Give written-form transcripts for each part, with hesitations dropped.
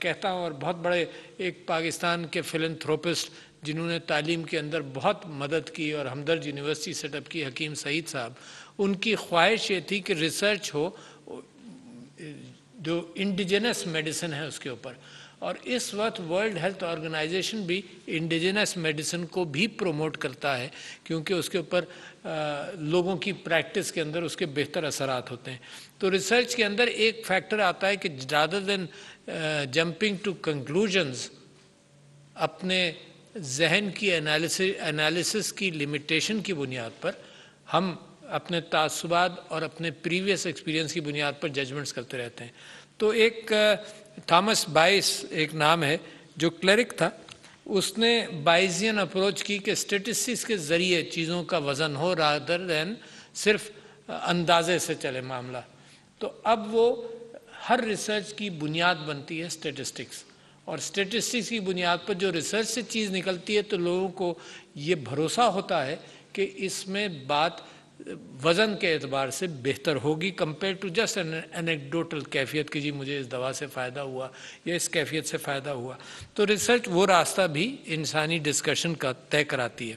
کہتا ہوں اور بہت بڑے ایک پاکستان کے فلنتھروپسٹ جنہوں نے تعلیم کے اندر بہت مدد کی اور ہمدرد یونیورسٹی سیٹ اپ کی، حکیم سعید صاحب، ان کی خواہش یہ تھی کہ ریسرچ ہو جو انڈیجنس میڈیسن ہے اس کے اوپر، اور اس وقت ورلڈ ہیلتھ آرگنائزیشن بھی انڈیجنس میڈیسن کو بھی پروموٹ کرتا ہے کیونکہ اس کے اوپر لوگوں کی پریکٹس کے اندر اس کے بہتر اثرات ہوتے ہیں۔ تو ریسرچ کے اندر ایک فیکٹر آتا ہے کہ rather than jumping to conclusions, اپنے ذہن کی انالیسس کی لمیٹیشن کی بنیاد پر ہم اپنے تعصبات اور اپنے پریویس ایکسپیرینس کی بنیاد پر ججمنٹس کرتے رہتے ہیں۔ تو ایک تھامس بائس ایک نام ہے جو کلرک تھا، اس نے بائزین اپروچ کی کہ اسٹیٹسٹکس کے ذریعے چیزوں کا وزن ہو رادر دین صرف اندازے سے چلے معاملہ۔ تو اب وہ ہر ریسرچ کی بنیاد بنتی ہے اسٹیٹسٹکس، اور اسٹیٹسٹکس کی بنیاد پر جو ریسرچ سے چیز نکلتی ہے تو لوگوں کو یہ بھروسہ ہوتا ہے کہ اس میں بات وزن کے اعتبار سے بہتر ہوگی کمپیئر ٹو جسٹ انیکڈوٹل کیفیت کہ جی مجھے اس دوا سے فائدہ ہوا یا اس کیفیت سے فائدہ ہوا۔ تو ریسرچ وہ راستہ بھی انسانی ڈسکشن کا طے کراتی ہے۔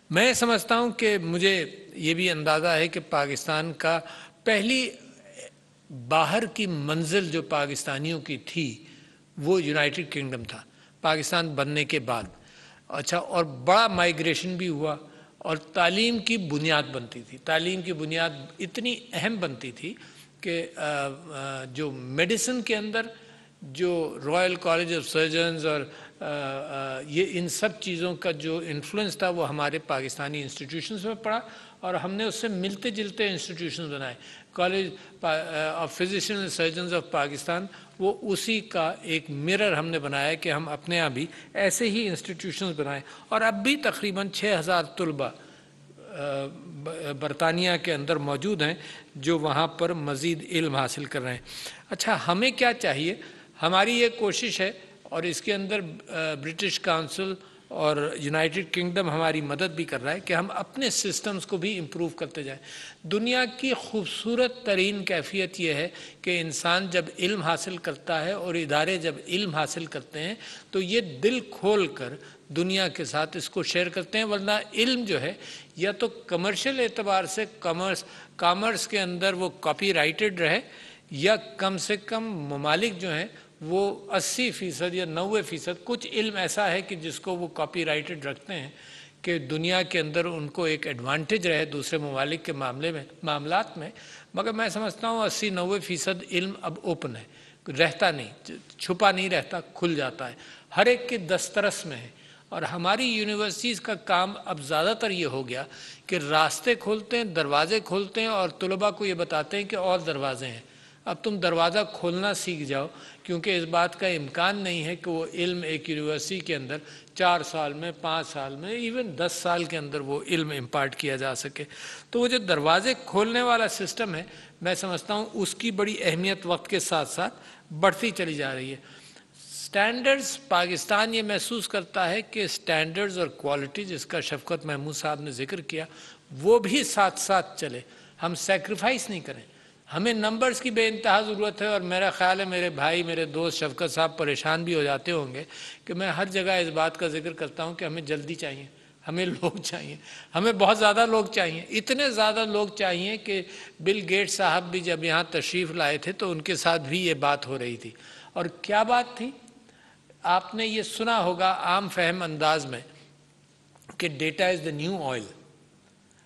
میں سمجھتا ہوں کہ مجھے یہ بھی اندازہ ہے کہ پاکستان کا پہلی باہر کی منزل جو پاکستانیوں کی تھی وہ یونائٹڈ کنگڈم تھا پاکستان بننے کے بعد۔ اچھا، اور بڑا مائیگریشن بھی ہوا اور تعلیم کی بنیاد بنتی تھی، تعلیم کی بنیاد اتنی اہم بنتی تھی کہ جو میڈیسن کے اندر جو رائل کالج آف سرجنز اور یہ ان سب چیزوں کا جو انفلوئنس تھا وہ ہمارے پاکستانی انسٹیٹیوشنز میں پڑا، اور ہم نے اس سے ملتے جلتے انسٹیٹیوشنز بنائے۔ College of physician and surgeons of Pakistan وہ اسی کا ایک مرر ہم نے بنایا ہے کہ ہم اپنے یہاں بھی ایسے ہی انسٹیٹیوشنز بنائیں، اور اب بھی تقریباً 6000 طلباء برطانیہ کے اندر موجود ہیں جو وہاں پر مزید علم حاصل کر رہے ہیں۔ اچھا، ہمیں کیا چاہیے؟ ہماری یہ کوشش ہے، اور اس کے اندر برٹش کاؤنسل اور یونائٹڈ کنگڈم ہماری مدد بھی کر رہا ہے کہ ہم اپنے سسٹمز کو بھی امپروو کرتے جائیں۔ دنیا کی خوبصورت ترین کیفیت یہ ہے کہ انسان جب علم حاصل کرتا ہے اور ادارے جب علم حاصل کرتے ہیں تو یہ دل کھول کر دنیا کے ساتھ اس کو شیئر کرتے ہیں، ورنہ علم جو ہے یا تو کمرشل اعتبار سے کامرس کے اندر وہ کاپی رائٹڈ رہے، یا کم سے کم ممالک جو ہیں وہ 80% یا 90% کچھ علم ایسا ہے کہ جس کو وہ کاپی رائٹڈ رکھتے ہیں کہ دنیا کے اندر ان کو ایک ایڈوانٹیج رہے دوسرے ممالک کے معاملات میں۔ مگر میں سمجھتا ہوں 80-90% علم اب اوپن ہے، رہتا نہیں، چھپا نہیں رہتا، کھل جاتا ہے، ہر ایک کے دسترس میں ہے۔ اور ہماری یونیورسٹیز کا کام اب زیادہ تر یہ ہو گیا کہ راستے کھولتے ہیں، دروازے کھولتے ہیں، اور طلباء کو یہ بتاتے ہیں کہ اور دروازے ہیں، اب تم دروازہ کھولنا سیکھ جاؤ، کیونکہ اس بات کا امکان نہیں ہے کہ وہ علم ایک یونیورسٹی کے اندر 4 سال میں، 5 سال میں، ایون 10 سال کے اندر وہ علم امپارٹ کیا جا سکے۔ تو وہ جو دروازے کھولنے والا سسٹم ہے، میں سمجھتا ہوں اس کی بڑی اہمیت وقت کے ساتھ ساتھ بڑھتی چلی جا رہی ہے۔ سٹینڈرڈز، پاکستان یہ محسوس کرتا ہے کہ سٹینڈرڈز اور کوالٹی جس کا شفقت محمود صاحب نے ذکر کیا وہ بھی ساتھ ساتھ چلے، ہم سیکریفائس نہیں کریں۔ ہمیں نمبرز کی بے انتہا ضرورت ہے، اور میرا خیال ہے میرے بھائی، میرے دوست شفقت صاحب پریشان بھی ہو جاتے ہوں گے کہ میں ہر جگہ اس بات کا ذکر کرتا ہوں کہ ہمیں جلدی چاہیے، ہمیں لوگ چاہیے، ہمیں بہت زیادہ لوگ چاہیے، اتنے زیادہ لوگ چاہیے کہ بل گیٹ صاحب بھی جب یہاں تشریف لائے تھے تو ان کے ساتھ بھی یہ بات ہو رہی تھی۔ اور کیا بات تھی؟ آپ نے یہ سنا ہوگا عام فہم انداز میں کہ data is the new oil.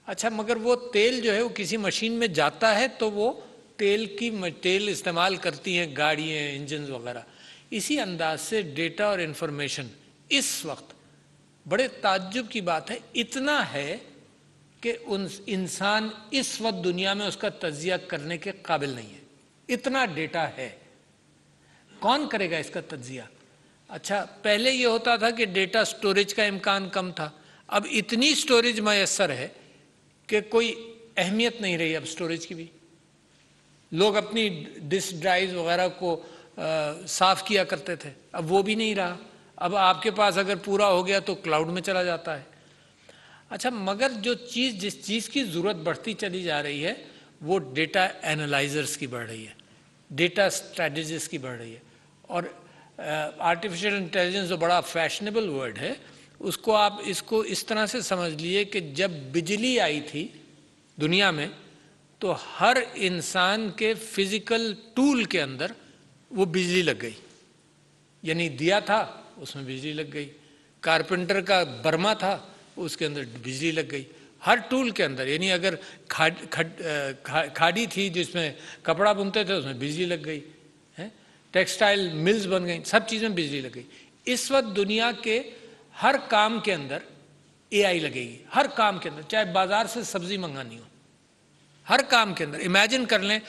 اچھا، مگر وہ تیل جو ہے وہ کسی مشین میں جاتا ہے تو وہ تیل استعمال کرتی ہیں گاڑیاں، انجنز وغیرہ۔ اسی انداز سے ڈیٹا اور انفارمیشن اس وقت، بڑے تعجب کی بات ہے، اتنا ہے کہ انسان اس وقت دنیا میں اس کا تجزیہ کرنے کے قابل نہیں ہے، اتنا ڈیٹا ہے۔ کون کرے گا اس کا تجزیہ؟ اچھا، پہلے یہ ہوتا تھا کہ ڈیٹا سٹوریج کا امکان کم تھا، اب اتنی سٹوریج میسر ہے کہ کوئی اہمیت نہیں رہی اب سٹوریج کی بھی۔ لوگ اپنی ڈسک ڈرائیوز وغیرہ کو صاف کیا کرتے تھے، اب وہ بھی نہیں رہا، اب آپ کے پاس اگر پورا ہو گیا تو کلاؤڈ میں چلا جاتا ہے۔ اچھا، مگر جس چیز کی ضرورت بڑھتی چلی جا رہی ہے وہ ڈیٹا اینالائزرز کی بڑھ رہی ہے، ڈیٹا اسٹریٹجسٹ کی بڑھ رہی ہے، اور آرٹیفیشل انٹیلیجنس جو بڑا فیشنیبل ورڈ ہے، اس کو آپ اس کو اس طرح سے سمجھ لیے کہ جب بجلی آئی تھی دنیا میں تو ہر انسان کے فزیکل ٹول کے اندر وہ بجلی لگ گئی. یعنی دیا تھا اس میں بجلی لگ گئی، کارپینٹر کا برما تھا اس کے اندر بجلی لگ گئی، ہر ٹول کے اندر. یعنی اگر کھاڑی تھی جس میں کپڑا بنتے تھے اس میں بجلی لگ گئی، ٹیکسٹائل ملز بن گئیں، سب چیزیں بجلی لگ گئی. اس وقت دنیا کے ہر کام کے اندر اے آئی لگے گی، ہر کام کے اندر، چاہے بازار سے سبزی منگانی ہو، ہر کام کے اندر. امیجن کر لیں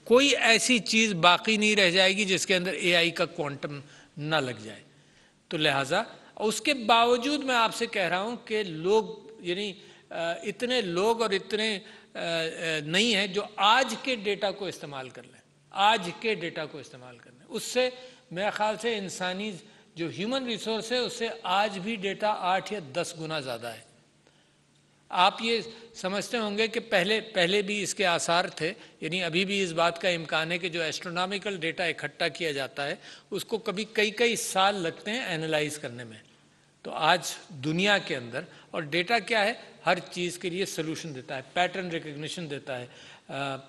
کوئی ایسی چیز باقی نہیں رہ جائے گی جس کے اندر اے آئی کا کوانٹم نہ لگ جائے. تو لہٰذا اس کے باوجود میں آپ سے کہہ رہا ہوں کہ لوگ یعنی اتنے لوگ اور اتنے نہیں ہیں جو آج کے ڈیٹا کو استعمال کر لیں، آج کے ڈیٹا کو استعمال کر لیں. اس سے میرے خیال سے انسانی جو ہیومن ریسورس ہے اس سے آج بھی ڈیٹا 8 یا 10 گنا زیادہ ہے. آپ یہ سمجھتے ہوں گے کہ پہلے بھی اس کے آثار تھے، یعنی ابھی بھی اس بات کا امکان ہے کہ جو ایسٹرونامیکل ڈیٹا اکٹھا کیا جاتا ہے اس کو کبھی کئی سال لگتے ہیں اینالائز کرنے میں. تو آج دنیا کے اندر اور ڈیٹا کیا ہے، ہر چیز کے لیے سلوشن دیتا ہے، پیٹرن ریکگنیشن دیتا ہے.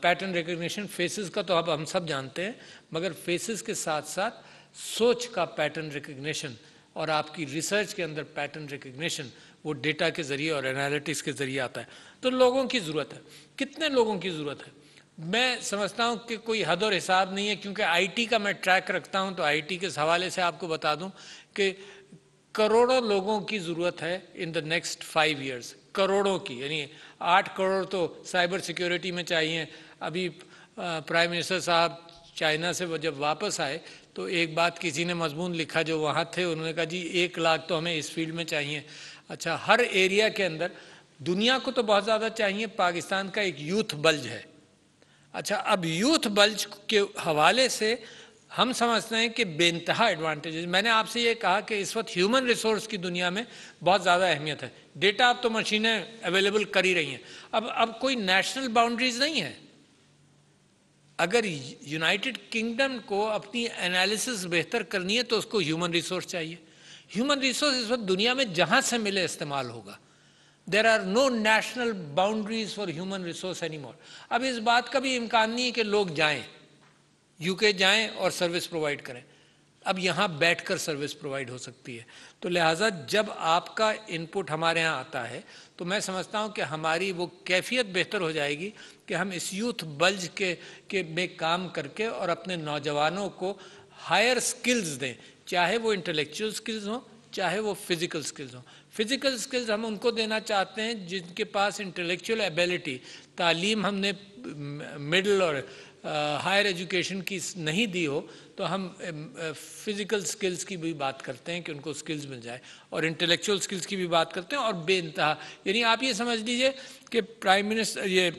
پیٹرن ریکگنیشن فیسز کا تو اب ہم سب جانتے ہیں، مگر فیسز کے ساتھ ساتھ سوچ کا پیٹرن ریکگنیشن اور آپ کی ریسرچ کے اندر پیٹرن ریکگنیشن وہ ڈیٹا کے ذریعے اور انالیٹکس کے ذریعے آتا ہے. تو لوگوں کی ضرورت ہے. کتنے لوگوں کی ضرورت ہے؟ میں سمجھتا ہوں کہ کوئی حد اور حساب نہیں ہے، کیونکہ آئی ٹی کا میں ٹریک رکھتا ہوں. تو آئی ٹی کے حوالے سے آپ کو بتا دوں کہ کروڑوں لوگوں کی ضرورت ہے ان دا نیکسٹ 5 ایئرس، کروڑوں کی. یعنی 8 کروڑ تو سائبر سیکیورٹی میں چاہیے. ابھی پرائم منسٹر صاحب چائنا سے جب واپس آئے تو ایک بات کسی نے مضمون لکھا جو وہاں تھے، انہوں نے کہا جی 1 لاکھ تو ہمیں اس فیلڈ میں چاہیے. اچھا، ہر ایریا کے اندر دنیا کو تو بہت زیادہ چاہیے، پاکستان کا ایک یوتھ بلج ہے. اچھا، اب یوتھ بلج کے حوالے سے ہم سمجھتے ہیں کہ بے انتہا ایڈوانٹیجز. میں نے آپ سے یہ کہا کہ اس وقت ہیومن ریسورس کی دنیا میں بہت زیادہ اہمیت ہے. ڈیٹا اب تو مشینیں اویلیبل کر ہی رہی ہیں. اب کوئی نیشنل باؤنڈریز نہیں ہے. اگر یونائٹڈ کنگڈم کو اپنی انالیسس بہتر کرنی ہے تو اس کو ہیومن ریسورس چاہیے. ہیومن ریسورس اس وقت دنیا میں جہاں سے ملے استعمال ہوگا. There are no national boundaries for human resource any more. اب اس بات کا بھی امکان نہیں ہے کہ لوگ جائیں یو کے جائیں اور سروس پرووائڈ کریں. اب یہاں بیٹھ کر سروس پرووائڈ ہو سکتی ہے. تو لہٰذا جب آپ کا انپٹ ہمارے ہاں آتا ہے تو میں سمجھتا ہوں کہ ہماری وہ کیفیت بہتر ہو جائے گی کہ ہم اس یوتھ بلج کے میں کام کر کے اور اپنے نوجوانوں کو ہائر سکلز دیں، چاہے وہ انٹلیکچوئل سکلز ہوں چاہے وہ فزیکل سکلز ہوں. فزیکل سکلز ہم ان کو دینا چاہتے ہیں جن کے پاس انٹلیکچوئل ایبیلٹی، تعلیم ہم نے مڈل اور ہائر ایجوکیشن کی نہیں دی ہو تو ہم فزیکل سکلز کی بھی بات کرتے ہیں کہ ان کو سکلز مل جائے، اور انٹلیکچوئل سکلز کی بھی بات کرتے ہیں. اور بے انتہا یعنی آپ یہ سمجھ لیجئے کہ پرائم منسٹر یہ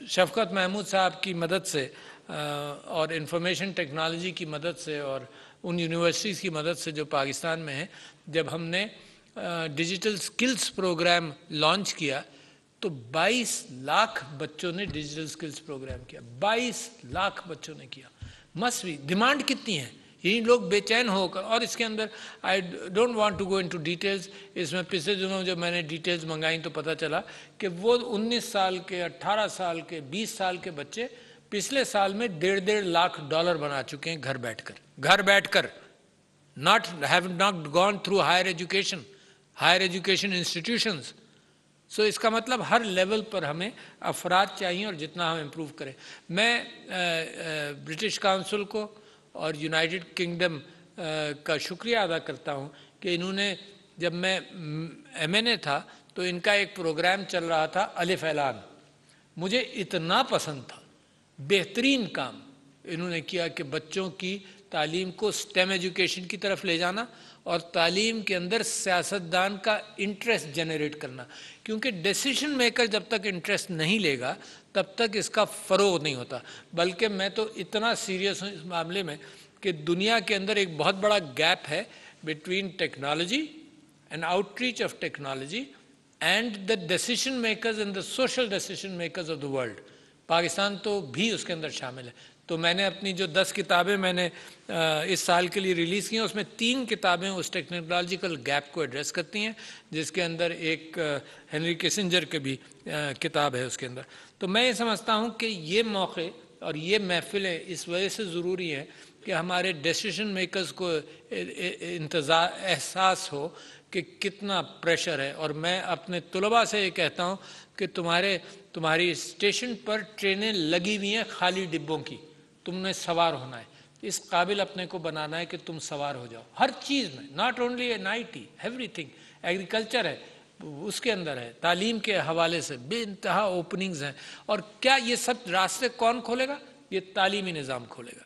شفقت محمود صاحب کی مدد سے اور انفارمیشن ٹیکنالوجی کی مدد سے اور ان یونیورسٹیز کی مدد سے جو پاکستان میں ہیں، جب ہم نے ڈیجیٹل سکلز پروگرام لانچ کیا تو 22 لاکھ بچوں نے ڈیجیٹل سکلز پروگرام کیا. 22 لاکھ بچوں نے کیا. مس بھی ڈیمانڈ کتنی ہے، یہی لوگ بے چین ہو کر. اور اس کے اندر I don't want to go into details. اس میں پچھلے دنوں جب میں نے ڈیٹیلز منگائیں تو پتہ چلا کہ وہ 19 سال کے 18 سال کے 20 سال کے بچے پچھلے سال میں $1.5 لاکھ بنا چکے ہیں گھر بیٹھ کر have not gone through higher education institutions. سو اس کا مطلب ہر لیول پر ہمیں افراد چاہیے اور جتنا ہم امپروو کریں. میں برٹش کاؤنسل کو اور یونائٹڈ کنگڈم کا شکریہ ادا کرتا ہوں کہ انہوں نے، جب میں ایم این اے تھا تو ان کا ایک پروگرام چل رہا تھا الف اعلان. مجھے اتنا پسند تھا، بہترین کام انہوں نے کیا کہ بچوں کی تعلیم کو سٹیم ایجوکیشن کی طرف لے جانا اور تعلیم کے اندر سیاستدان کا انٹرسٹ جنریٹ کرنا. کیونکہ ڈیسیشن میکر جب تک انٹرسٹ نہیں لے گا تب تک اس کا فروغ نہیں ہوتا. بلکہ میں تو اتنا سیریس ہوں اس معاملے میں کہ دنیا کے اندر ایک بہت بڑا گیپ ہے between technology and out reach of technology and the decision makers and the social decision makers of the world. Pakistan تو بھی اس کے اندر شامل ہے. تو میں نے اپنی جو 10 کتابیں میں نے اس سال کے لیے ریلیز کی ہیں، اس میں 3 کتابیں اس ٹیکنالوجیکل گیپ کو ایڈریس کرتی ہیں، جس کے اندر ایک ہنری کیسنجر کی بھی کتاب ہے اس کے اندر۔ تو میں یہ سمجھتا ہوں کہ یہ موقع اور یہ محفلیں اس وجہ سے ضروری ہیں کہ ہمارے ڈیسیشن میکرز کو احساس ہو کہ کتنا پریشر ہے۔ اور میں اپنے طلباء سے یہ کہتا ہوں کہ تمہاری اسٹیشن پر ٹرینیں لگی ہوئی ہیں خالی ڈبوں کی، تم نے سوار ہونا ہے، اس قابل اپنے کو بنانا ہے کہ تم سوار ہو جاؤ ہر چیز میں، not only in I T, everything, agriculture ہے اس کے اندر ہے، تعلیم کے حوالے سے بے انتہا اوپننگز ہیں۔ اور کیا یہ سب راستے کون کھولے گا؟ یہ تعلیمی نظام کھولے گا۔